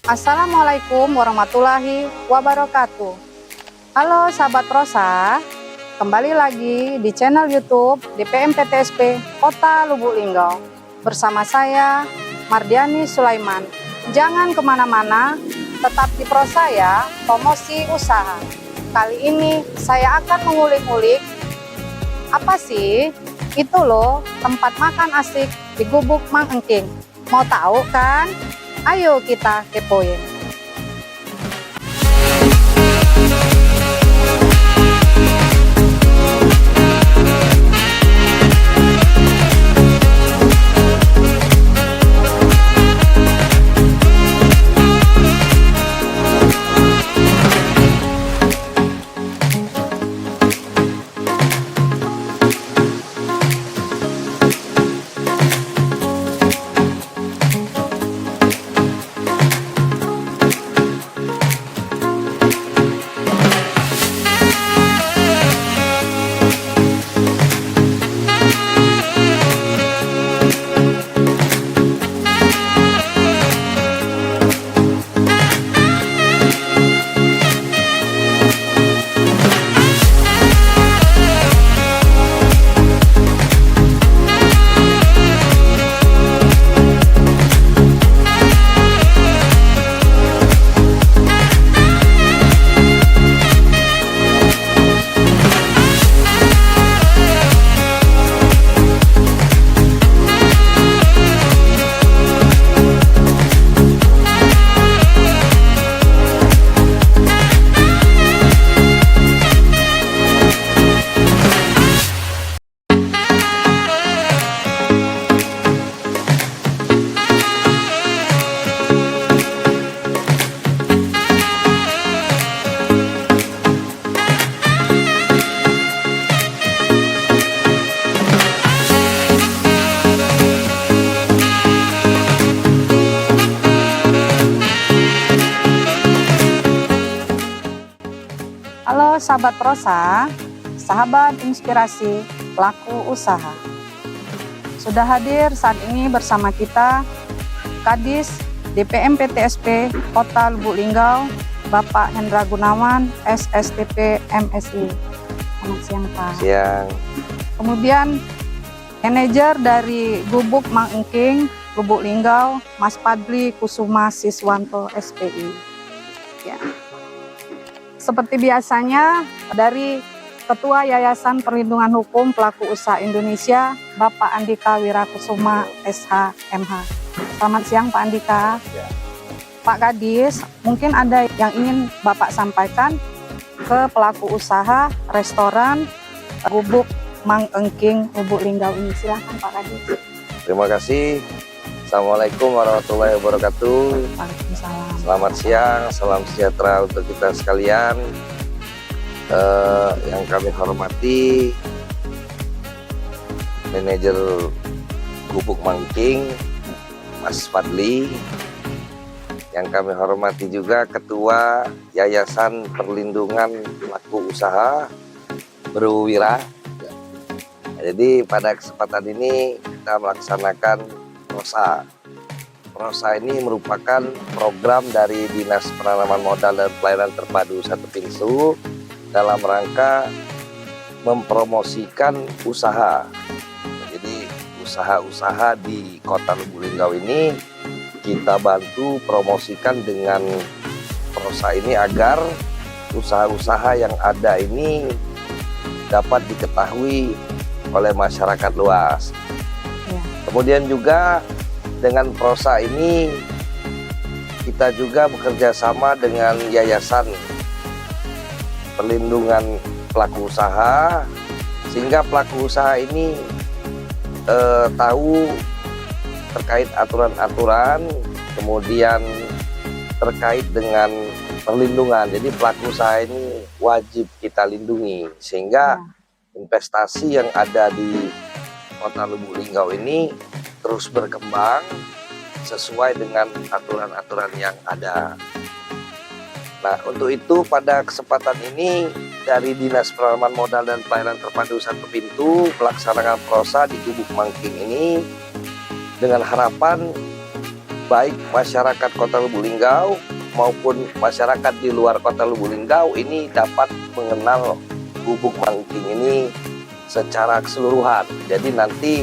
Assalamualaikum warahmatullahi wabarakatuh. Halo sahabat prosa, kembali lagi di channel YouTube DPM PTSP Kota Lubuk Linggau. Bersama saya, Mardiani Sulaiman. Jangan kemana-mana, tetap di prosa ya, promosi usaha. Kali ini saya akan mengulik-ulik, apa sih itu loh tempat makan asik di Gubuk Mang Engking. Mau tahu kan? Ayo kita kepoin. Halo sahabat prosa, sahabat inspirasi pelaku usaha. Sudah hadir saat ini bersama kita Kadis DPM PTSP Kota Lubuk Linggau, Bapak Hendra Gunawan, SSTP MSI. Selamat siang Pak. Siang. Kemudian manajer dari Gubuk Mang Engking, Lubuk Linggau, Mas Padli Kusuma Siswanto SPI. Ya. Seperti biasanya dari Ketua Yayasan Perlindungan Hukum Pelaku Usaha Indonesia, Bapak Andika Wirakusuma SH MH. Selamat siang Pak Andika. Ya. Pak Kadis, mungkin ada yang ingin Bapak sampaikan ke pelaku usaha restoran Gubuk Mang Engking Lubuk Linggau ini. Silahkan Pak Kadis. Terima kasih. Assalamualaikum warahmatullahi wabarakatuh. Waalaikumsalam. Selamat siang, salam sejahtera untuk kita sekalian. Yang kami hormati manajer Gubuk Mang Engking, Mas Padli. Yang kami hormati juga Ketua Yayasan Perlindungan Pelaku Usaha Berwira. Jadi pada kesempatan ini kita melaksanakan prosa. Prosa ini merupakan program dari Dinas Penanaman Modal dan Pelayanan Terpadu 1 Pintu dalam rangka mempromosikan usaha. Jadi usaha-usaha di Kota Lubuk Linggau ini kita bantu promosikan dengan prosa ini agar usaha-usaha yang ada ini dapat diketahui oleh masyarakat luas. Ya. Kemudian juga dengan prosa ini kita juga bekerja sama dengan Yayasan Perlindungan Pelaku Usaha, sehingga pelaku usaha ini tahu terkait aturan-aturan, kemudian terkait dengan perlindungan. Jadi pelaku usaha ini wajib kita lindungi, sehingga investasi yang ada di Kota Lubuk Linggau ini terus berkembang sesuai dengan aturan-aturan yang ada. Nah, untuk itu pada kesempatan ini dari Dinas Penanaman Modal dan Pelayanan Terpadu 1 Pintu melaksanakan prosa di Gubuk Mang Engking ini dengan harapan baik masyarakat Kota Lubuk Linggau maupun masyarakat di luar Kota Lubuk Linggau ini dapat mengenal gubuk mangking ini secara keseluruhan. Jadi nanti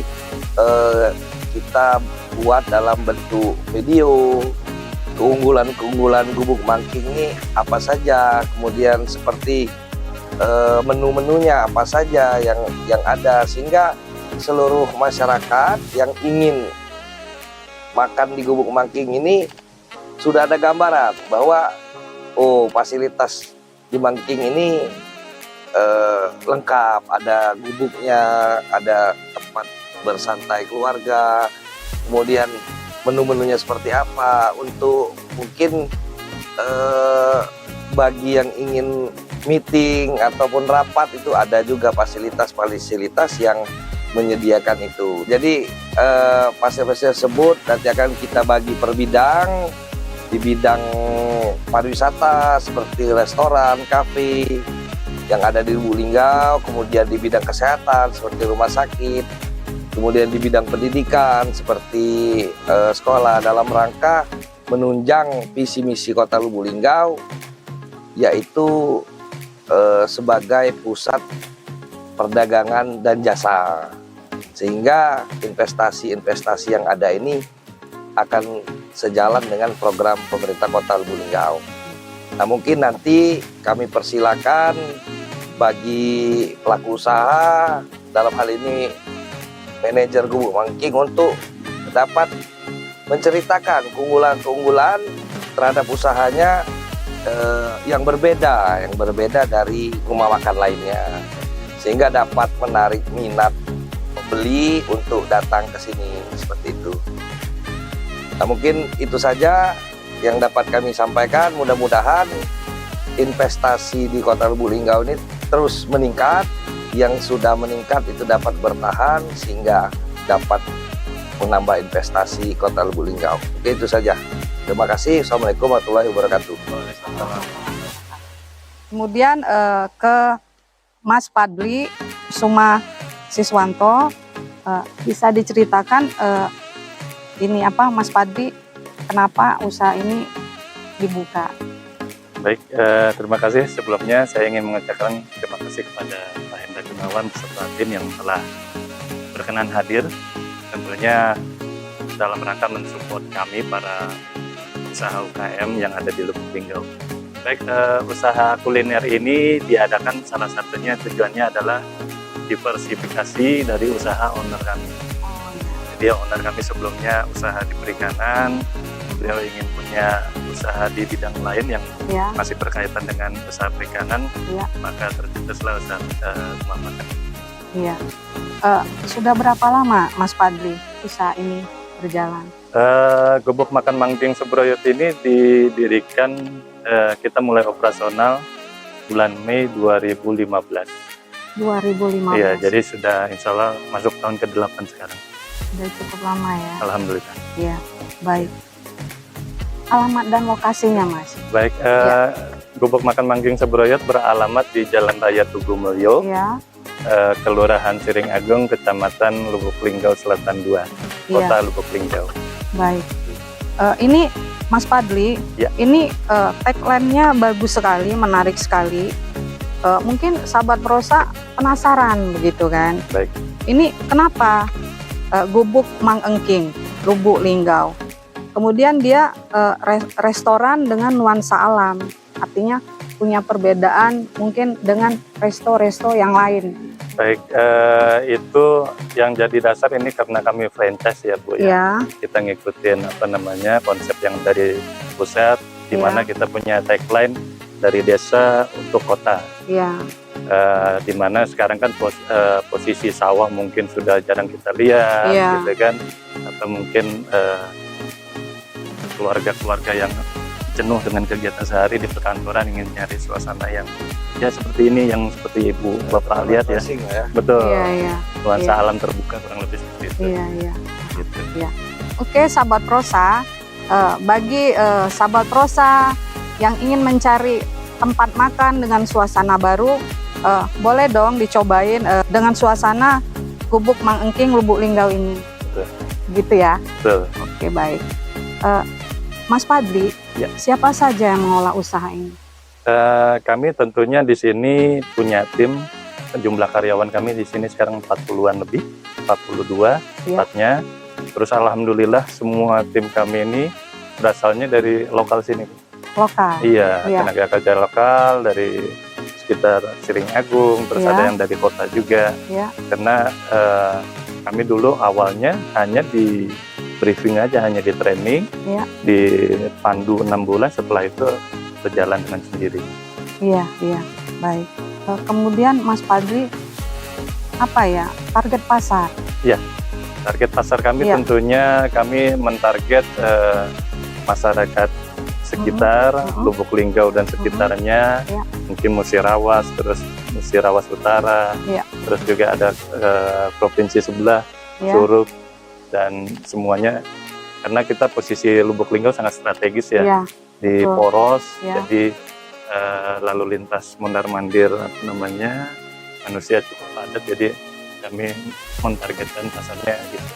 kita buat dalam bentuk video keunggulan-keunggulan gubuk mangking ini apa saja, kemudian seperti menu-menunya apa saja yang ada, sehingga seluruh masyarakat yang ingin makan di gubuk mangking ini sudah ada gambaran bahwa oh, fasilitas di Mangking ini lengkap, ada gubuknya, ada tempat bersantai keluarga, kemudian menu-menunya seperti apa. Untuk mungkin bagi yang ingin meeting ataupun rapat itu ada juga fasilitas-fasilitas yang menyediakan itu. Jadi fasilitas tersebut nanti akan kita bagi per bidang. Di bidang pariwisata seperti restoran, kafe yang ada di Lubuk Linggau, kemudian di bidang kesehatan seperti rumah sakit, kemudian di bidang pendidikan seperti sekolah, dalam rangka menunjang visi misi Kota Lubuk Linggau, yaitu sebagai pusat perdagangan dan jasa, sehingga investasi-investasi yang ada ini akan sejalan dengan program pemerintah Kota Lubuk Linggau. Nah, mungkin nanti kami persilakan bagi pelaku usaha, dalam hal ini manajer gubuk mangking, untuk dapat menceritakan keunggulan-keunggulan terhadap usahanya yang berbeda dari rumah makan lainnya, sehingga dapat menarik minat pembeli untuk datang ke sini seperti itu. Nah, mungkin itu saja yang dapat kami sampaikan. Mudah-mudahan investasi di Kota Lubuk Linggau ini terus meningkat, yang sudah meningkat itu dapat bertahan sehingga dapat menambah investasi Kota Lubuk Linggau. Oke, itu saja. Terima kasih. Assalamualaikum warahmatullahi wabarakatuh. Kemudian ke Mas Padli Suma Siswanto, bisa diceritakan ini apa, Mas Padli, kenapa usaha ini dibuka? Baik, terima kasih. Sebelumnya saya ingin mengucapkan terima kasih kepada Pak Hendra Gunawan beserta tim yang telah berkenan hadir, tentunya dalam rangka mensupport kami para usaha UKM yang ada di Lubuk Linggau. Baik, usaha kuliner ini diadakan salah satunya tujuannya adalah diversifikasi dari usaha owner kami. Jadi owner kami sebelumnya usaha di perikanan, beliau ingin punya usaha di bidang lain yang masih berkaitan dengan usaha perikanan, maka tercetuslah usaha rumah makan. Iya. Sudah berapa lama Mas Padli usaha ini berjalan? Gubuk makan Mangking Subroyot ini didirikan, kita mulai operasional bulan Mei 2015. 2015. Iya, jadi sudah insya Allah masuk tahun ke-8 sekarang. Sudah cukup lama ya. Alhamdulillah. Iya, baik. Alamat dan lokasinya, Mas? Baik, Gubuk makan Mangking Subroyot beralamat di Jalan Raya Tugu Mulyo, Kelurahan Siring Agung, Kecamatan Lubuk Linggau Selatan 2, Kota Lubuk Linggau. Baik. Ini Mas Padli, ini tagline-nya bagus sekali, menarik sekali. Mungkin sahabat Prosa penasaran begitu kan? Baik. Ini kenapa Gubuk Mang Engking, Lubuk Linggau? Kemudian dia restoran dengan nuansa alam, artinya punya perbedaan mungkin dengan resto-resto yang lain. Baik, itu yang jadi dasar ini karena kami franchise ya Bu ya. Kita ngikutin konsep yang dari pusat, di mana kita punya tagline dari desa untuk kota. Di mana sekarang kan posisi sawah mungkin sudah jarang kita lihat, gitu kan, atau mungkin keluarga-keluarga yang jenuh dengan kegiatan sehari di perkantoran ingin nyari suasana yang ya seperti ini, yang seperti Ibu Bapak lihat ya. Betul. Nuansa alam terbuka kurang lebih seperti itu. Gitu. Oke, sahabat Prosa, bagi sahabat Prosa yang ingin mencari tempat makan dengan suasana baru, boleh dong dicobain dengan suasana Gubuk Mang Engking Lubuk Linggau ini. Betul. Gitu ya. Betul. Oke, baik. Mas Fadli, Ya. siapa saja yang mengelola usaha ini? Kami tentunya di sini punya tim, jumlah karyawan kami di sini sekarang 40-an lebih, 42 Ya. tepatnya. Terus alhamdulillah semua tim kami ini berasalnya dari lokal sini. Lokal. Iya, Ya. tenaga kerja lokal dari sekitar Siring Agung, terus Ya. ada yang dari kota juga. Ya. Karena kami dulu awalnya hanya di briefing aja, hanya di training, Ya. dipandu 6 bulan, setelah itu berjalan dengan sendiri. Iya, iya, baik. Kemudian Mas Fadli, apa ya target pasar? Target pasar kami Iya. tentunya kami mentarget masyarakat sekitar Lubuk Linggau dan sekitarnya, Iya. mungkin Musirawas, terus Musirawas Utara, Iya. terus juga ada provinsi sebelah, Ya. Curug, dan semuanya, karena kita posisi Lubuk Linggau sangat strategis ya, Iya, di betul. poros, Ya. jadi lalu lintas mondar-mandir manusia cukup padat, jadi kami mentargetkan pasarnya gitu.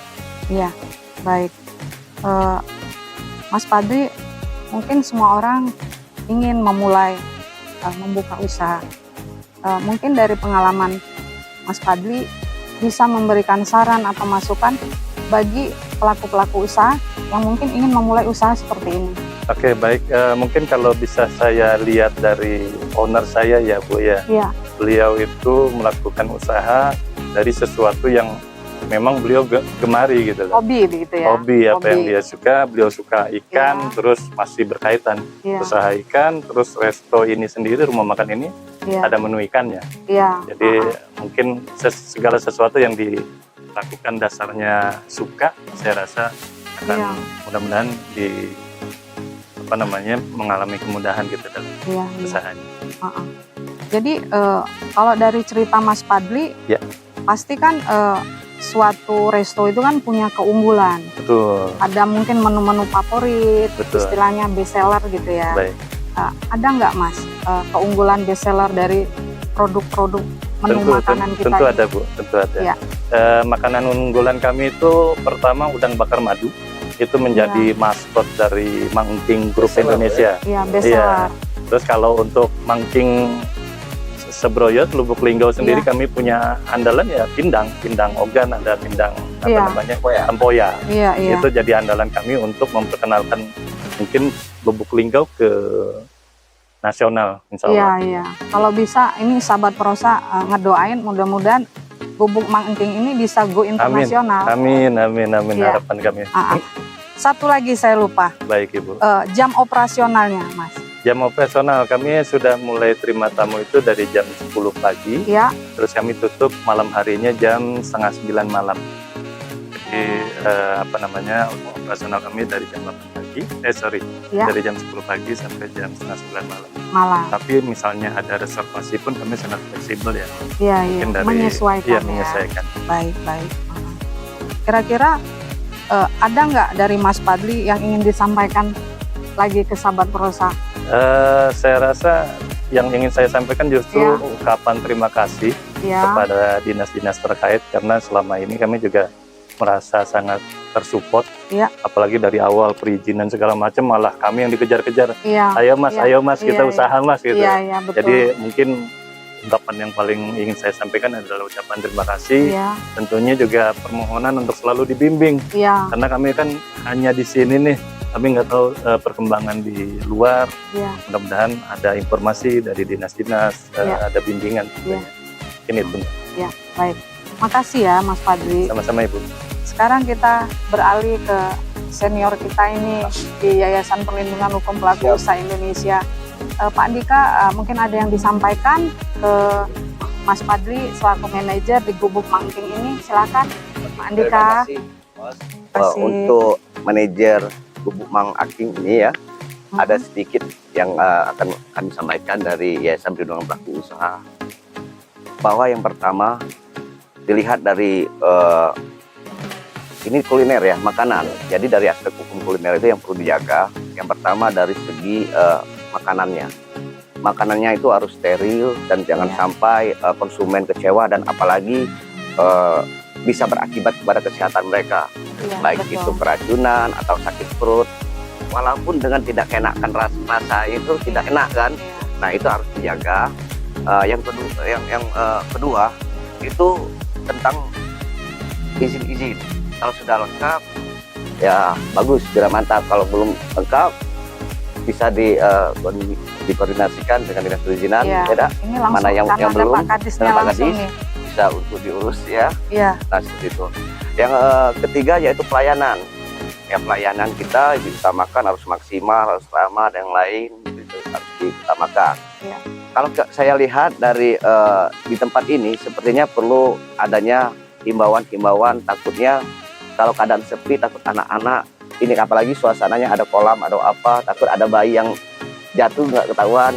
Iya, baik. Mas Fadli, mungkin semua orang ingin memulai membuka usaha. Mungkin dari pengalaman Mas Fadli bisa memberikan saran atau masukan bagi pelaku-pelaku usaha yang mungkin ingin memulai usaha seperti ini. Oke, baik. Mungkin kalau bisa saya lihat dari owner saya ya Bu ya, Iya, beliau itu melakukan usaha dari sesuatu yang memang beliau gemari gitu loh. hobi begitu ya. Hobi, apa yang dia suka, beliau suka ikan, Iya. terus masih berkaitan Iya, usaha ikan, terus resto ini sendiri, rumah makan ini iya, ada menu ikannya. iya. Jadi mungkin segala sesuatu yang dilakukan dasarnya suka, saya rasa akan Iya. mudah-mudahan mengalami kemudahan gitu dalam Iya, iya. usahanya. Jadi kalau dari cerita Mas Fadli, Ya. pasti kan suatu resto itu kan punya keunggulan. Betul, Ada mungkin menu-menu favorit, betul. istilahnya best seller gitu ya. Baik. Ada nggak Mas keunggulan best seller dari produk-produk menu makanan kita? Tentu ini? ada Bu, tentu ada. Ya. Makanan unggulan kami itu pertama udang bakar madu, itu menjadi maskot dari Mangking Group Best seller, Indonesia. Iya, best Iya. seller. Terus kalau untuk Mangking Sebroyot, Lubuk Linggau sendiri kami punya andalan ya pindang ogan, ada pindang Iya. tempoyak. Iya, iya. Itu jadi andalan kami untuk memperkenalkan mungkin Lubuk Linggau ke nasional, insya Iya, Allah. iya. Kalau bisa ini sahabat Prosa ngedoain mudah-mudahan Gubuk Mang Enting ini bisa go internasional. Amin, Iya. harapan kami. Satu lagi saya lupa, Baik Ibu. jam operasionalnya Mas. Jam operasional kami sudah mulai terima tamu itu dari jam 10 pagi, Ya, terus kami tutup malam harinya jam 8:30 malam. Jadi operasional kami dari jam 8 pagi, Ya. dari jam 10 pagi sampai jam 8:30 malam. malam. Tapi misalnya ada reservasi pun kami sangat fleksibel ya. Iya, iya. Mungkin Menyesuaikan iya, ya. menyesuaikan. Baik, baik. Kira-kira ada nggak dari Mas Fadli yang ingin disampaikan lagi ke sahabat Prosa? Saya rasa yang ingin saya sampaikan justru Ya. ungkapan terima kasih Ya, kepada dinas-dinas terkait, karena selama ini kami juga merasa sangat tersupport, Ya. apalagi dari awal perizinan segala macam malah kami yang dikejar-kejar. iya. Ayo mas, Iya. ayo mas, kita Iya, usaha mas gitu. Iya, iya, betul. Jadi mungkin ungkapan yang paling ingin saya sampaikan adalah ucapan terima kasih. Iya, Tentunya juga permohonan untuk selalu dibimbing, iya, karena kami kan hanya di sini nih, kami nggak tahu perkembangan di luar. iya. Mudah-mudahan ada informasi dari dinas-dinas, Iya. ada bimbingan. Iya. Ini pun Baik. Makasih ya Mas Fadli. sama-sama Ibu. Sekarang kita beralih ke senior kita ini di Yayasan Perlindungan Hukum Pelaku Usaha Indonesia. Pak Andika, mungkin ada yang disampaikan ke Mas Fadli selaku manajer di Gubuk Mangking ini. Silakan Pak Andika. Terima kasih, Mas. Kasih. Untuk manajer Gubuk Mang Aking ini ya, ada sedikit yang akan kami sampaikan dari Yayasan Perlindungan Pelaku Usaha. Bahwa yang pertama dilihat dari ini kuliner ya, makanan. Jadi dari aspek hukum kuliner itu yang perlu dijaga. Yang pertama dari segi makanannya. Makanannya itu harus steril dan jangan sampai konsumen kecewa dan apalagi bisa berakibat kepada kesehatan mereka. Iya, Baik betul. itu keracunan atau sakit perut. walaupun dengan tidak enakan rasa itu tidak enak kan. Nah itu harus dijaga. Yang kedua itu tentang izin. Kalau sudah lengkap ya bagus, sudah mantap. Kalau belum lengkap bisa dikoordinasikan dengan dinas perizinan. Beda Ini langsung mana yang belum Pak Kadisnya Pak langsung Kadis nih. bisa untuk diurus ya. Iya. Nah seperti itu. Yang ketiga yaitu pelayanan. Ya pelayanan kita diutamakan, harus maksimal, harus ramah dan yang lain itu harus diutamakan. Iya. Kalau saya lihat dari di tempat ini sepertinya perlu adanya himbauan, takutnya kalau keadaan sepi, takut anak-anak ini, apalagi suasananya ada kolam, ada apa, takut ada bayi yang jatuh nggak ketahuan.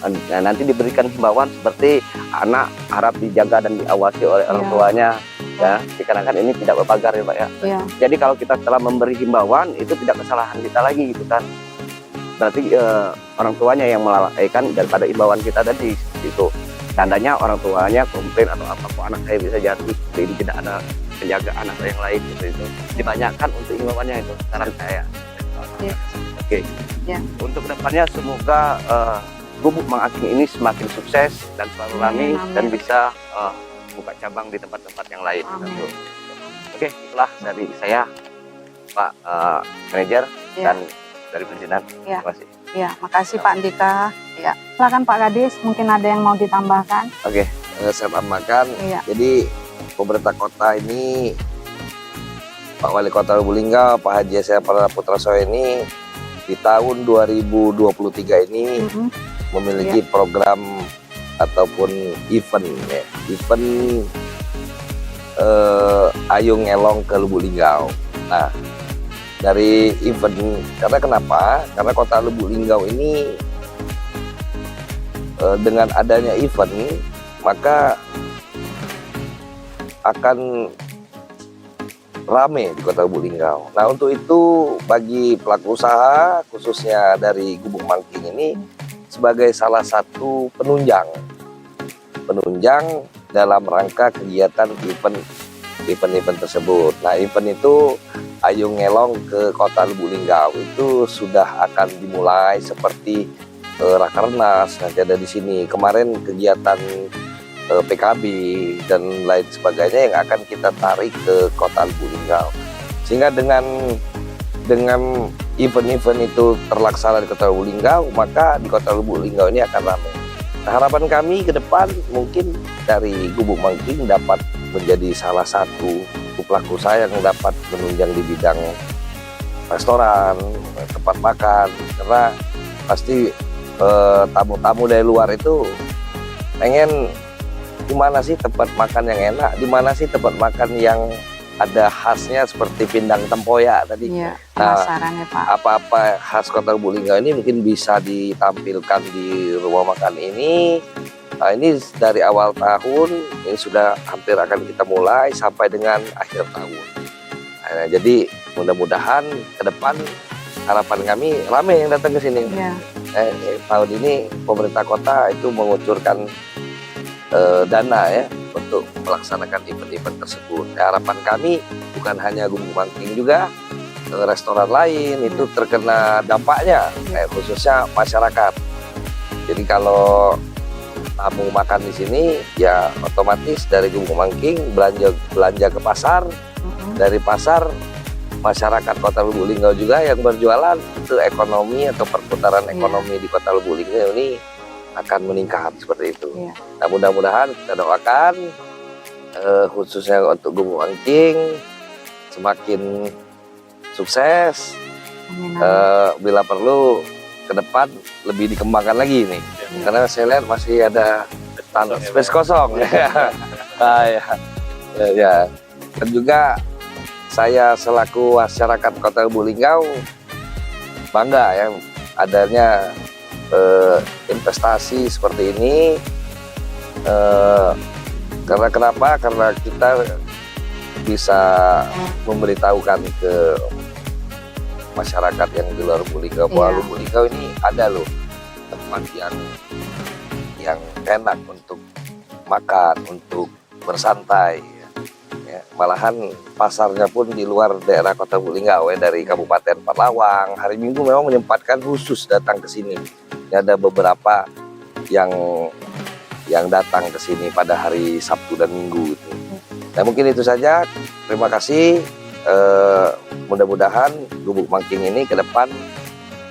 Nah, nanti diberikan himbauan seperti anak harap dijaga dan diawasi oleh orang tuanya ya, dikarenakan ini tidak berpagar ya Pak ya. Jadi kalau kita telah memberi himbauan itu tidak kesalahan kita lagi gitu kan, berarti orang tuanya yang melalaikan daripada himbauan kita tadi itu. Tandanya orang tuanya komplain atau apa, kok anak saya bisa jatuh, ini tidak ada penjagaan atau yang lain gitu itu. Dibanyakan untuk himbauannya itu saran saya. Oke. Untuk kedepannya semoga Gubuk Mang Aking ini semakin sukses dan selalu rame dan bisa buka cabang di tempat-tempat yang lain. Oke, itulah dari saya Pak Manajer dan dari perizinan. Terima kasih. Ya, makasih Pak Andika. Ya, silakan Pak Kadis, mungkin ada yang mau ditambahkan. Oke, saya tambahkan. Jadi pemerintah kota ini, Pak Wali Kota Lubuk Linggau, Pak Haji S. Putrasoe ini di tahun 2023 ini memiliki program ataupun event ya, event Ayo Ngelong ke Lubuk Linggau. Nah, dari event, karena kenapa? Karena Kota Lubuk Linggau ini dengan adanya event maka akan rame di Kota Lubuk Linggau. Nah untuk itu bagi pelaku usaha khususnya dari Gubuk Mangking ini sebagai salah satu penunjang dalam rangka kegiatan event tersebut. Nah event itu Ayo Ngelong ke Kota Lubuk Linggau itu sudah akan dimulai seperti Rakernas nanti ada di sini. Kemarin kegiatan PKB dan lain sebagainya yang akan kita tarik ke Kota Lubuk Linggau. Sehingga dengan event-event itu terlaksana di Kota Lubuk Linggau, maka di Kota Lubuk Linggau ini akan ramai. Nah, harapan kami ke depan mungkin dari Gubuk Mangking dapat menjadi salah satu pelaku usaha yang dapat menunjang di bidang restoran, tempat makan, karena pasti tamu-tamu dari luar itu pengen di mana sih tempat makan yang enak, di mana sih tempat makan yang ada khasnya seperti pindang tempoyak tadi. Iya, Nah, penasaran ya Pak. apa-apa khas Kota Lubuk Linggau ini mungkin bisa ditampilkan di rumah makan ini. Nah, ini dari awal tahun ini sudah hampir akan kita mulai sampai dengan akhir tahun. Nah, jadi mudah-mudahan ke depan harapan kami ramai yang datang ke sini. Tahun ini pemerintah kota itu mengucurkan dana ya untuk melaksanakan event-event tersebut. Nah, harapan kami bukan hanya Gubuk Mangking juga, restoran lain itu terkena dampaknya, khususnya masyarakat. Jadi kalau tamu makan di sini ya otomatis dari Gubuk Mangking belanja ke pasar, dari pasar masyarakat Kota Lubuk Linggau juga yang berjualan, itu ekonomi atau perputaran ekonomi di Kota Lubuk Linggau ini akan meningkat seperti itu. Nah, mudah-mudahan kita doakan khususnya untuk Gubuk Mangking semakin sukses. Bila perlu ke depan lebih dikembangkan lagi nih, karena saya lihat masih ada space kosong. Ya. Dan juga saya selaku masyarakat Kota Lubuk Linggau bangga ya adanya investasi seperti ini. Karena kenapa? Karena kita bisa memberitahukan ke masyarakat yang di luar Lubuk Linggau bahwa Lubuk Linggau ini ada loh tempat yang enak untuk makan, untuk bersantai. Ya. malahan pasarnya pun di luar daerah Kota Lubuk Linggau ya, dari Kabupaten Palawang. Hari Minggu memang menyempatkan khusus datang ke sini. Ya, ada beberapa yang datang ke sini pada hari Sabtu dan Minggu gitu. Nah, mungkin itu saja. Terima kasih. Mudah-mudahan Gubuk Mangking ini ke depan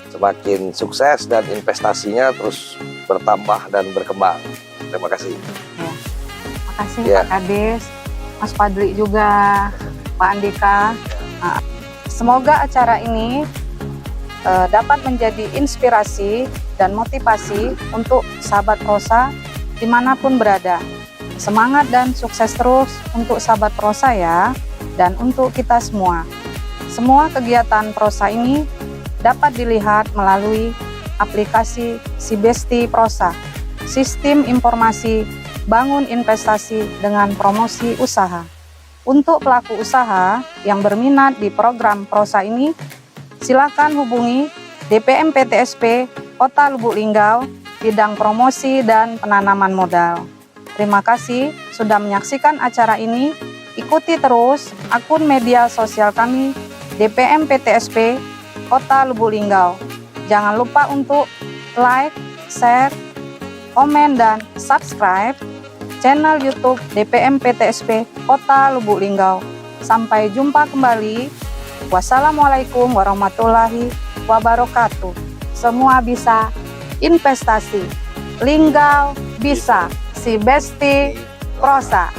semakin sukses dan investasinya terus bertambah dan berkembang. Terima kasih. Makasih Ya. Pak Kades, Mas Fadli juga, Pak Andika. Nah, semoga acara ini dapat menjadi inspirasi dan motivasi untuk sahabat prosa dimanapun berada. Semangat dan sukses terus untuk sahabat prosa ya, dan untuk kita semua. Semua kegiatan prosa ini dapat dilihat melalui aplikasi Sibesti Prosa, sistem informasi bangun investasi dengan promosi usaha. Untuk pelaku usaha yang berminat di program prosa ini, silakan hubungi DPM PTSP Kota Lubuk Linggau, bidang promosi dan penanaman modal. Terima kasih sudah menyaksikan acara ini. Ikuti terus akun media sosial kami DPM PTSP Kota Lubuk Linggau. Jangan lupa untuk like, share, komen, dan subscribe channel YouTube DPM PTSP Kota Lubuk Linggau. Sampai jumpa kembali. Wassalamualaikum warahmatullahi wabarakatuh. Semua bisa investasi. Linggau bisa. Sibesti Prosa.